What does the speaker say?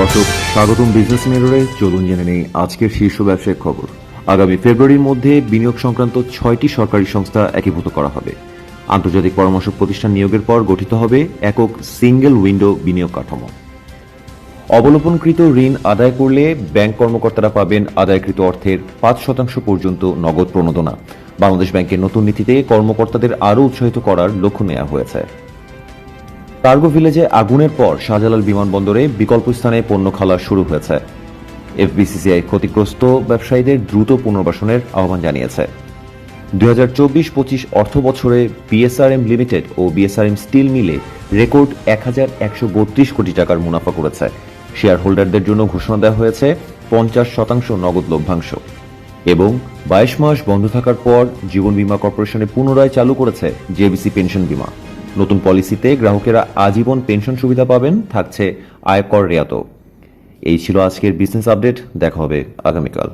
দর্শক, স্বাগতম বিজনেস মিররে। চলুন জেনে নেই আজকের শীর্ষ ব্যবসায়িক খবর। আগামী ফেব্রুয়ারির মধ্যে বিনিয়োগ সংক্রান্ত 6টি সরকারি সংস্থা একীভূত করা হবে। আন্তর্জাতিক পরামর্শক প্রতিষ্ঠান নিয়োগের পর গঠিত হবে একক সিঙ্গেল উইন্ডো বিনিয়োগ কাঠামো। অবলোপনকৃত ঋণ আদায় করলে ব্যাংক কর্মকর্তারা পাবেন আদায়কৃত অর্থের 5% পর্যন্ত নগদ প্রণোদনা। বাংলাদেশ ব্যাংকের নতুন নীতিতে কর্মকর্তাদের আরও উৎসাহিত করার লক্ষ্য নেওয়া হয়েছে। কার্গো ভিলেজে আগুনের পর শাহজালাল বিমানবন্দরে বিকল্প স্থানে পণ্য খালাস শুরু হয়েছে। এফবিসিসিআই ক্ষতিগ্রস্ত ব্যবসায়ীদের দ্রুত পুনর্বাসনের আহ্বান জানিয়েছে। 2024-25 অর্থ বছরে বিএসআরএম লিমিটেড ও বিএসআরএম স্টিল মিলে রেকর্ড 1132 কোটি টাকার মুনাফা করেছে। শেয়ার হোল্ডারদের জন্য ঘোষণা দেওয়া হয়েছে 50% নগদ লভ্যাংশ। এবং 22 মাস বন্ধ থাকার পর জীবন বীমা কর্পোরেশনে পুনরায় চালু করেছে জেবিসি পেনশন বীমা। নতুন পলিসিতে গ্রাহকেরা আজীবন পেনশন সুবিধা পাবেন, থাকছে আয়কর রেয়াতও। এই ছিল আজকের বিজনেস আপডেট। দেখা হবে আগামীকাল।